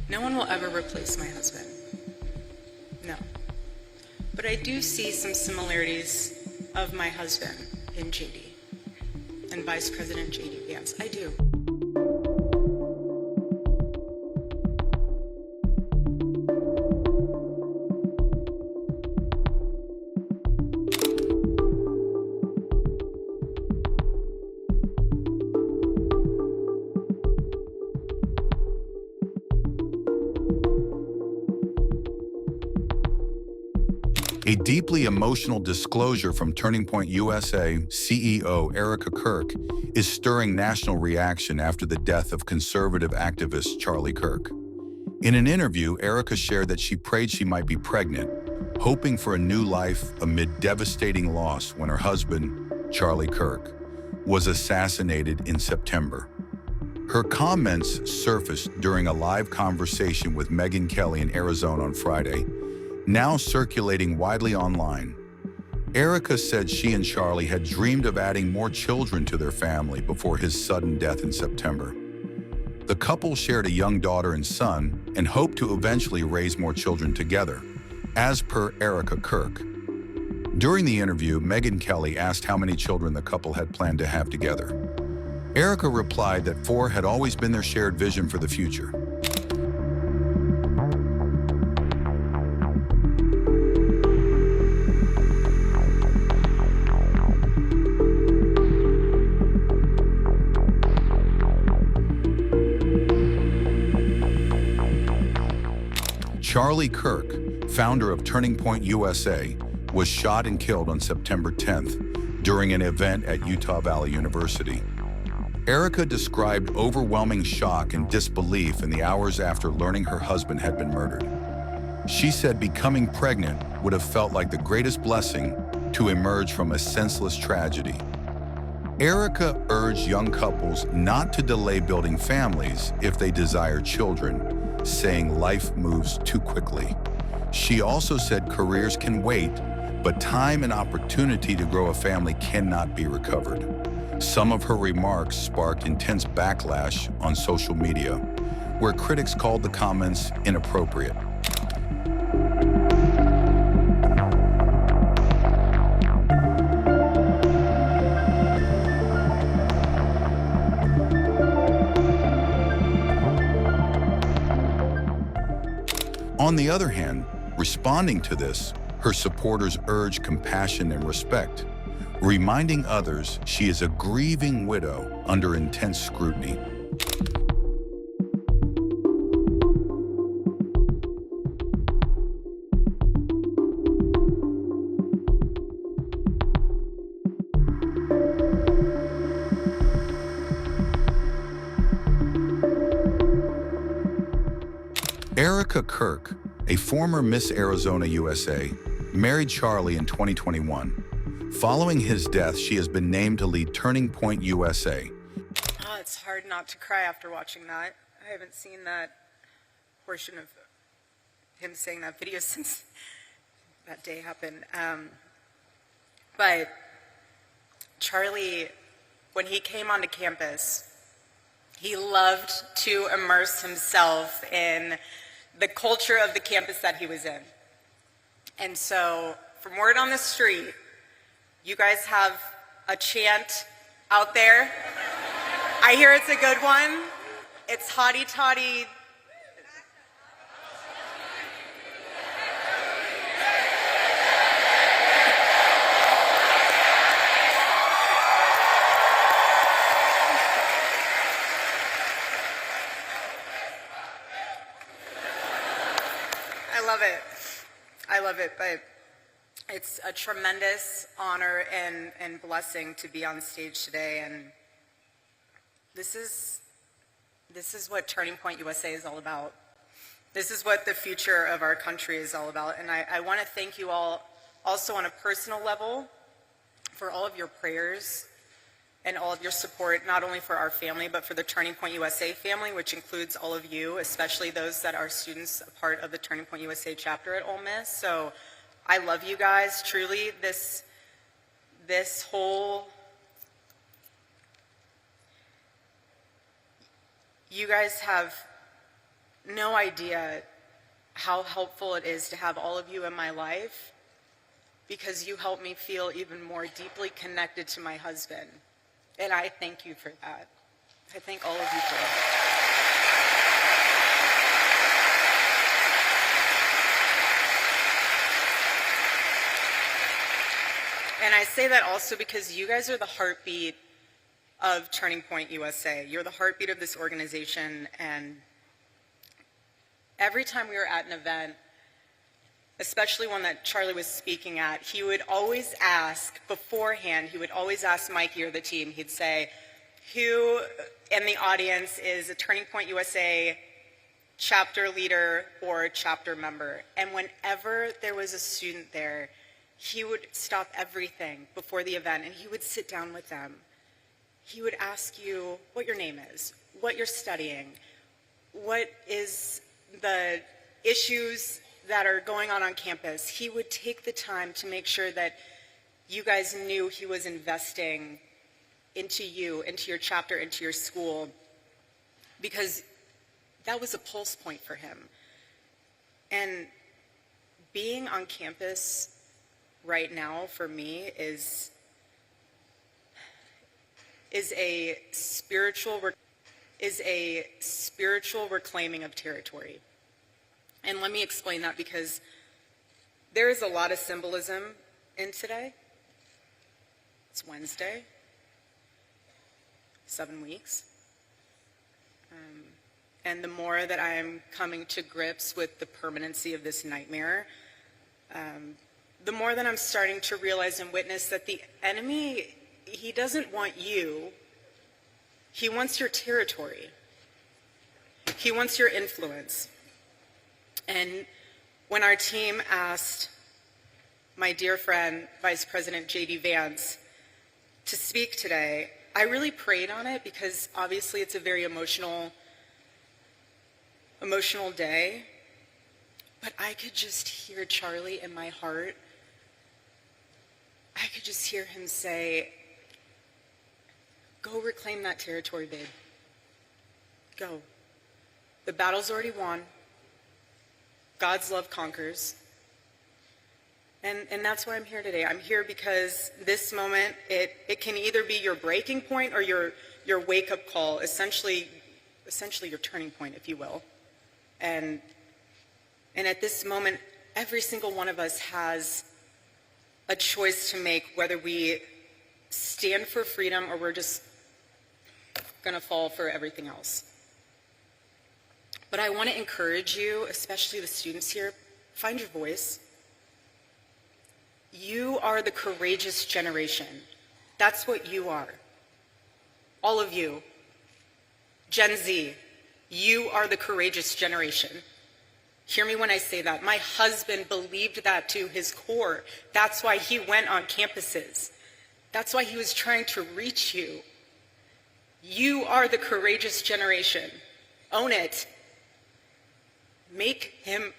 No one will ever replace my husband. No. But I do see some similarities of my husband in JD and Vice President JD Vance. I do. A deeply emotional disclosure from Turning Point USA CEO Erika Kirk is stirring national reaction after the death of conservative activist Charlie Kirk. In an interview, Erika shared that she prayed she might be pregnant, hoping for a new life amid devastating loss when her husband, Charlie Kirk, was assassinated in September. Her comments surfaced during a live conversation with Megyn Kelly in Arizona on Friday, now circulating widely online. Erika said she and Charlie had dreamed of adding more children to their family before his sudden death in September. The couple shared a young daughter and son and hoped to eventually raise more children together, as per Erika Kirk. During the interview, Megyn Kelly asked how many children the couple had planned to have together. Erika replied that 4 had always been their shared vision for the future. Charlie Kirk, founder of Turning Point USA, was shot and killed on September 10th during an event at Utah Valley University. Erika described overwhelming shock and disbelief in the hours after learning her husband had been murdered. She said becoming pregnant would have felt like the greatest blessing to emerge from a senseless tragedy. Erika urged young couples not to delay building families if they desire children, saying life moves too quickly. She also said careers can wait, but time and opportunity to grow a family cannot be recovered. Some of her remarks sparked intense backlash on social media, where critics called the comments inappropriate. On the other hand, responding to this, her supporters urged compassion and respect, reminding others she is a grieving widow under intense scrutiny. Erika Kirk, a former Miss Arizona USA, married Charlie in 2021. Following his death, she has been named to lead Turning Point USA. Oh, it's hard not to cry after watching that. I haven't seen that portion of him saying that video since that day happened. But Charlie, when he came onto campus, he loved to immerse himself in the culture of the campus that he was in. And so, from word on the street, you guys have a chant out there. I hear it's a good one. It's hotty toddy. I love it, but it's a tremendous honor and blessing to be on stage today, and this is what Turning Point USA is all about. This is what the future of our country is all about, and I want to thank you all also on a personal level for all of your prayers and all of your support, not only for our family, but for the Turning Point USA family, which includes all of you, especially those that are students, a part of the Turning Point USA chapter at Ole Miss. So I love you guys, truly. This whole, you guys have no idea how helpful it is to have all of you in my life, because you help me feel even more deeply connected to my husband. And I thank you for that. I thank all of you for that. And I say that also because you guys are the heartbeat of Turning Point USA. You're the heartbeat of this organization, and every time we were at an event, especially one that Charlie was speaking at, he would always ask beforehand, he would always ask Mikey or the team, he'd say, who in the audience is a Turning Point USA chapter leader or chapter member? And whenever there was a student there, he would stop everything before the event and he would sit down with them. He would ask you what your name is, what you're studying, what is the issues that are going on campus. He would take the time to make sure that you guys knew he was investing into you, into your chapter, into your school, because that was a pulse point for him. And being on campus right now for me is a spiritual reclaiming of territory. And let me explain that, because there is a lot of symbolism in today. It's Wednesday, 7 weeks. And the more that I am coming to grips with the permanency of this nightmare, the more that I'm starting to realize and witness that the enemy, he doesn't want you. He wants your territory. He wants your influence. And when our team asked my dear friend, Vice President J.D. Vance, to speak today, I really prayed on it, because obviously it's a very emotional day. But I could just hear Charlie in my heart. I could just hear him say, go reclaim that territory, babe. Go. The battle's already won. God's love conquers. And that's why I'm here today. I'm here because this moment, it can either be your breaking point or your wake-up call, essentially your turning point, if you will. And at this moment, every single one of us has a choice to make, whether we stand for freedom or we're just gonna fall for everything else. But I want to encourage you, especially the students here, find your voice. You are the courageous generation. That's what you are. All of you. Gen Z, you are the courageous generation. Hear me when I say that. My husband believed that to his core. That's why he went on campuses. That's why he was trying to reach you. You are the courageous generation. Own it. Make him